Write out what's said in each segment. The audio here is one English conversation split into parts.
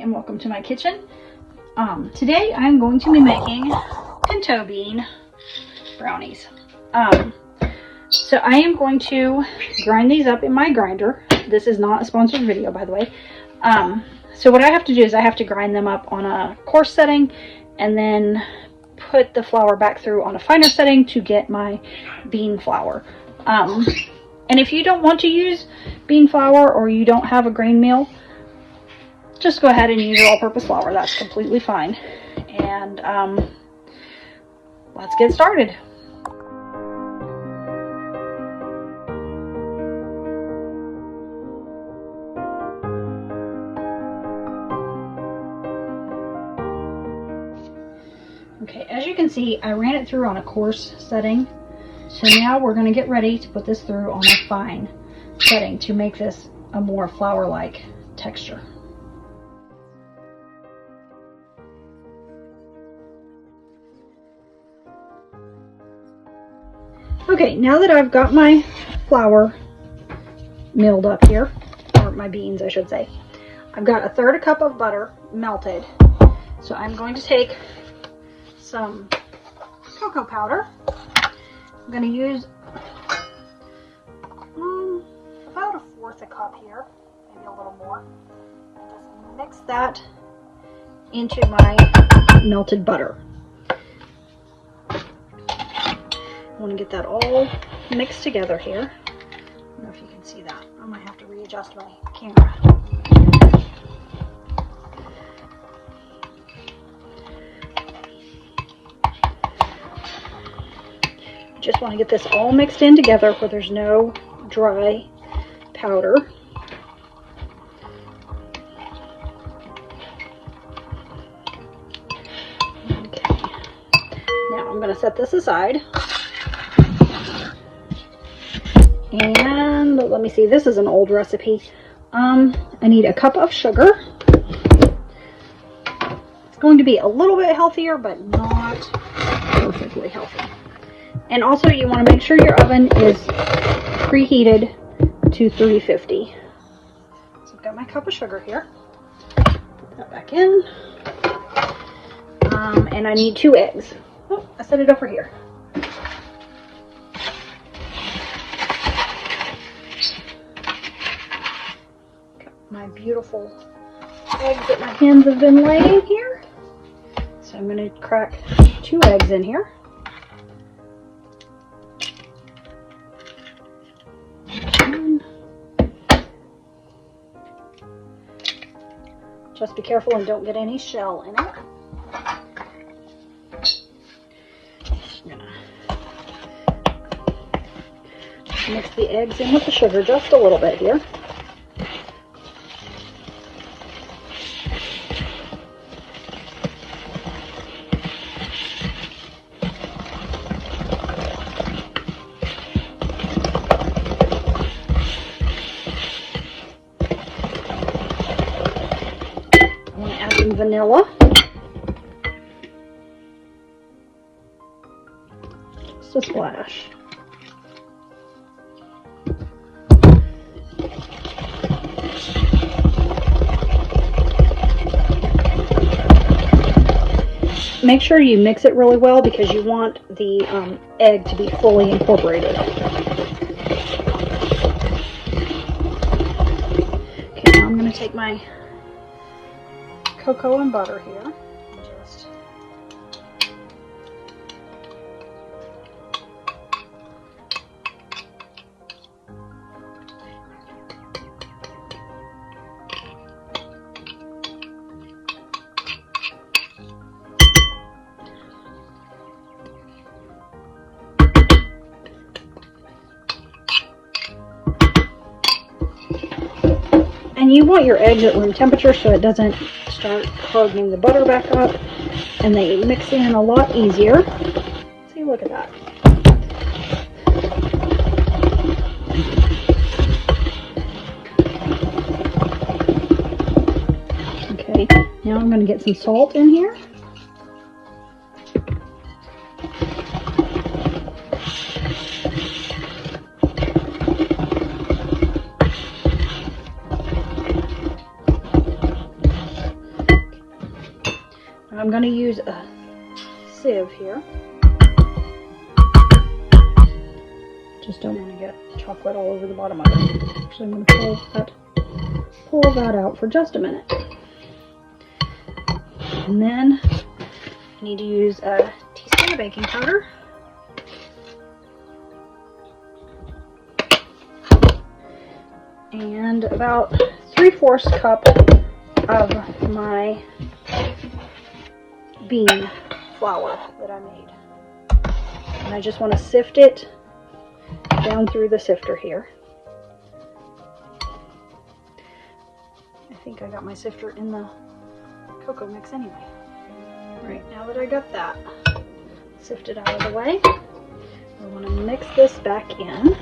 Welcome to my kitchen. Today I'm going to be making pinto bean brownies. So I am going to grind these up in my grinder. This is not a sponsored video, by the way. So what I have to do is I have to grind them up on a coarse setting and then put the flour back through on a finer setting to get my bean flour. And if you don't want to use bean flour or you don't have a grain mill, just go ahead and use your all-purpose flour. That's completely fine. And let's get started. Okay, as you can see, I ran it through on a coarse setting. So now we're going to get ready to put this through on a fine setting to make this a more flour-like texture. Okay, now that I've got my flour milled up here, or my beans I should say, I've got 1/3 cup of butter melted. So I'm going to take some cocoa powder. I'm going to use about 1/4 cup here, maybe a little more. And just mix that into my melted butter. I want to get that all mixed together here. I don't know if you can see that. I might have to readjust my camera. Just want to get this all mixed in together where there's no dry powder. Okay. Now I'm going to set this aside. And let me see, this is an old recipe. I need 1 cup of sugar. It's going to be a little bit healthier, but not perfectly healthy. And also you want to make sure your oven is preheated to 350. So I've got my cup of sugar here. Put that back in. And I need 2 eggs. Oh, I set it over here. My beautiful eggs that my hands have been laying here. So I'm going to crack 2 eggs in here. Just be careful and don't get any shell in it. I'm going to mix the eggs in with the sugar just a little bit here. Vanilla, just a splash. Make sure you mix it really well because you want the egg to be fully incorporated. Okay, now I'm going to take my cocoa and butter here. Just And you want your eggs at room temperature so it doesn't start hardening the butter back up, and they mix in a lot easier. See, look. look at that. Okay, now I'm going to get some salt in here. I'm going to use a sieve here. Just don't want to get chocolate all over the bottom of it. Actually, I'm going to pull that out for just a minute. And then I need to use a teaspoon of baking powder. And about 3/4 cup of my bean flour that I made. And I just want to sift it down through the sifter here. I think I got my sifter in the cocoa mix anyway. Right, now that I got that sifted out of the way, I want to mix this back in.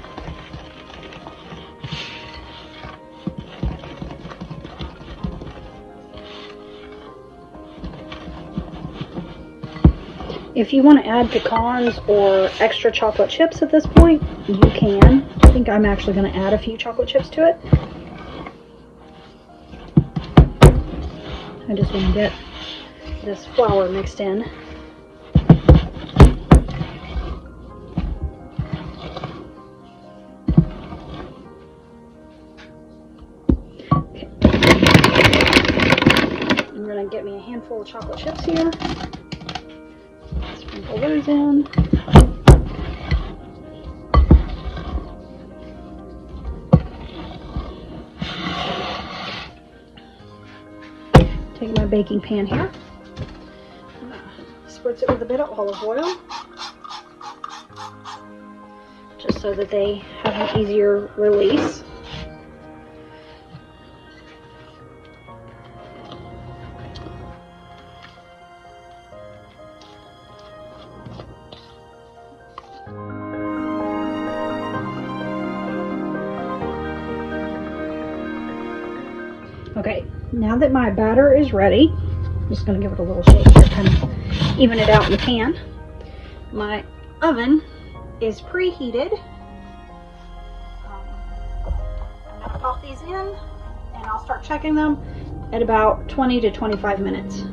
If you want to add pecans or extra chocolate chips at this point, you can. I think I'm actually going to add a few chocolate chips to it. I just want to get this flour mixed in. Okay. I'm going to get me a handful of chocolate chips here. Sprinkle those in. Take my baking pan here. Spritz it with a bit of olive oil, just so that they have an easier release. Okay, now that my batter is ready, I'm just going to give it a little shake here, kind of even it out in the pan. My oven is preheated. I'm going to pop these in, and I'll start checking them at about 20 to 25 minutes.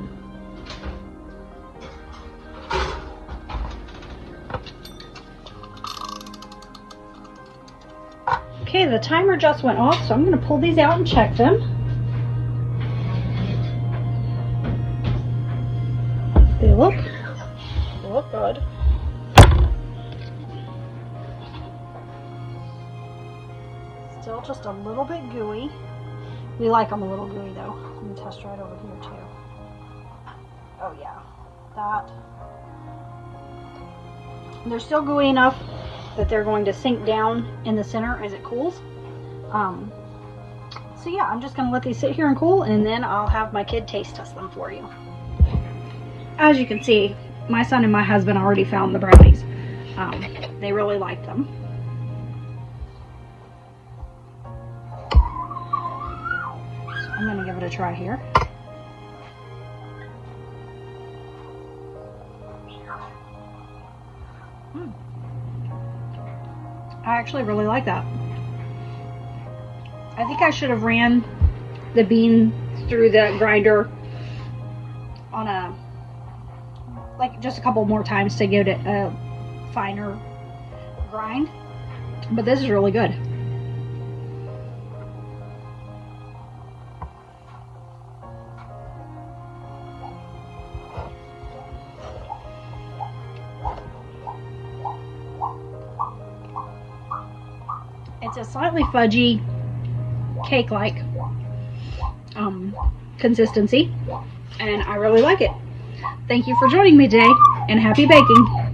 Okay, the timer just went off, so I'm going to pull these out and check them. They look good. Still just a little bit gooey. We like them a little gooey though. Let me test right over here too. Oh yeah, that. And they're still gooey enough that they're going to sink down in the center as it cools. So yeah, I'm just going to let these sit here and cool, and then I'll have my kid taste test them for you. As you can see, my son and my husband already found the brownies. They really like them. So I'm going to give it a try here. I actually really like that. I think I should have ran the bean through the grinder on just a couple more times to give it a finer grind, but this is really good. It's a slightly fudgy cake-like consistency, and I really like it. Thank you for joining me today, and happy baking!